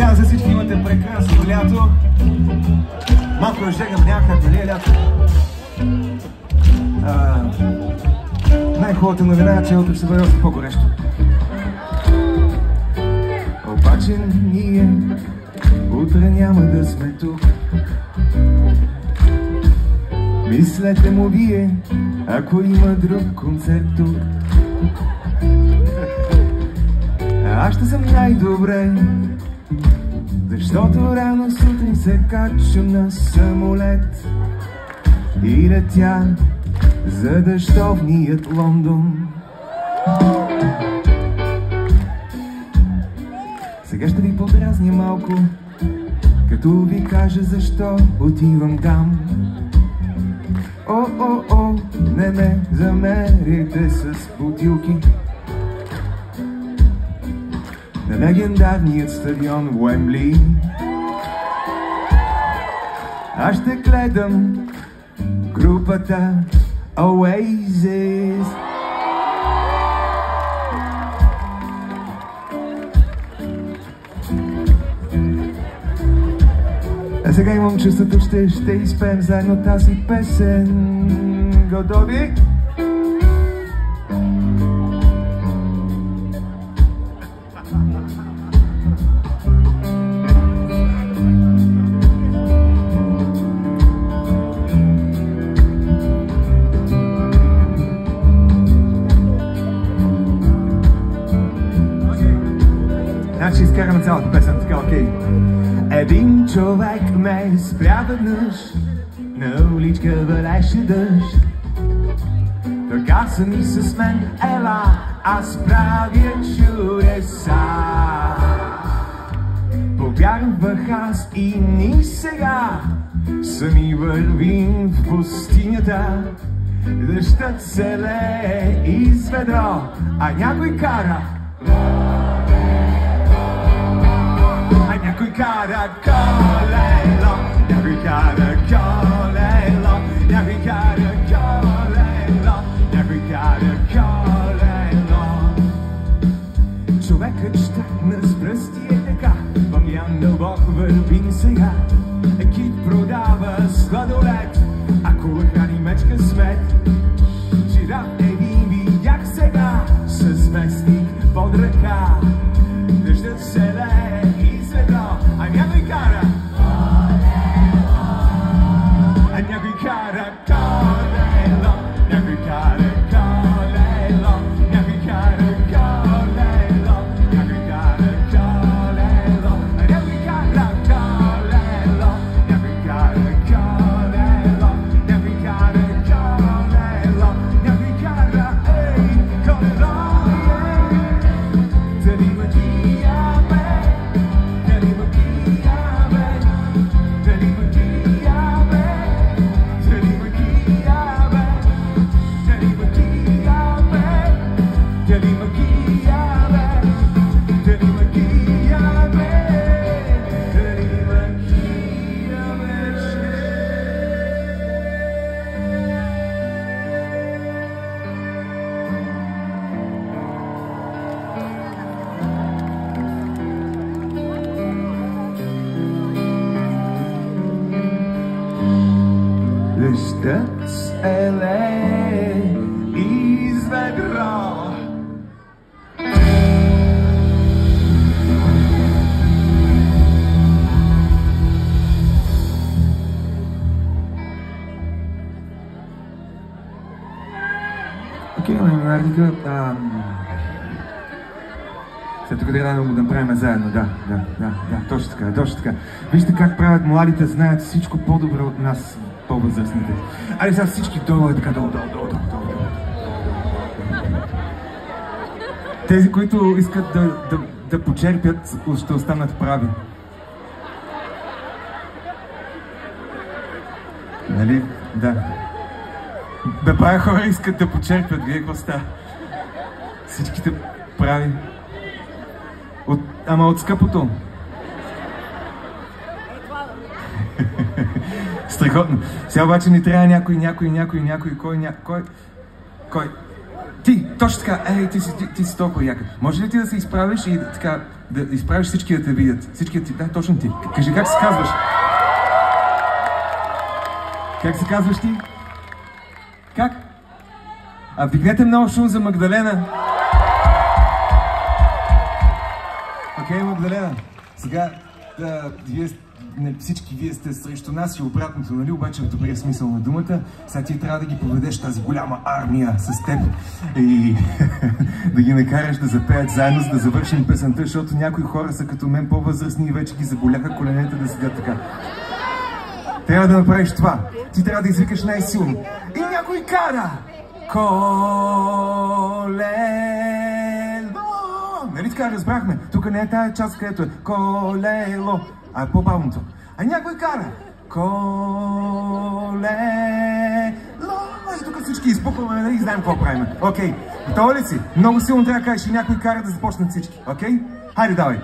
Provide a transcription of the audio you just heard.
Надявам се всички имате прекрасно лято. Малко жегам някак, нали е лято? Най-хубавата новина е, че утре ще бъде още по-горещо. Обаче ние утре няма да сме тук. Мислете му вие, ако има друг концерт тук. Аз ще съм най-добре, защото рано сутрин се качвам на самолет и летя за дъждовният Лондон. Сега ще ви подразня малко, като ви кажа защо отивам там. О, не ме замерите с бутилки на легендарният стадион Уембли. Аз ще гледам групата Oasis. А сега имам чувството, ще изпеем заедно тази песен. Готови? Значи изкараме цялата песен, така окей. Един човек ме спря веднъж, на уличка валеше дъжд. Той каза ми с мен, ела, аз правя чудеса. Повярвах аз и ни сега сами вървим в пустинята. Дъждът се лее из ведро, а някой кара. Някой кара колело, някой кара колело, някой кара колело, някой кара колело. Човекът щекна с пръсти е така, в океан дълбок вървим сега. Кит продава сладолед, ако храни мечка смет. Жираф един видях сега, с вестник под ръка. Дъждът се лее из ведро, а някой кара колело, а някой кара колело, някой кара колело, някой кара колело, някой кара колело, а някой кара колело, някой кара колело, някой кара колело, някой кара колело. Дали магия бе, дали магия бе, дали магия бе, дали магия бе, дали магия бе, дали магия бе, дали магия бе, дали магия беше. Дъждът се лее из ведро. Окей, наверняка след тук трябва да го направим заедно, да, точно така. Вижте как правят младите, знаят всичко по-добре от нас, по-възрастните. Айде сега всички долу е така, долу. Тези, които искат да почерпят, ще останат прави. Нали? Да. Бе, прави хора искат да почерпят, вие какво става? Всичките прави. Ама от скъпото. Страхотно. Сега обаче ни трябва някой, кой? Ти, точно така, ти си толкова яка. Може ли ти да се изправиш и така да изправиш всички да те видят. Всички ти, да, точно ти. Кажи, как се казваш? Как се казваш ти? Как? А вдигнете много шум за Магдалена. Окей, Магдалена. Сега, всички вие сте срещу нас и обратното, нали? Обаче в добрия смисъл на думата. Сега ти трябва да ги поведеш тази голяма армия с теб и да ги накараш да запеят заедно, за да завършим песента, защото някои хора са като мен по-възрастни и вече ги заболяха коленете да седят така. Трябва да направиш това. Ти трябва да извикаш най-силно. И някой кара! Колело! Нали така разбрахме? Тук не е тая част, където е колело, а е по-бавното. А някой кара колело! И тук всички изпукваме, нали, и знаем какво правим. Окей, готова ли си? Много силно трябва да кажеш и някой кара да започнат всички. Окей? Хайде, давай!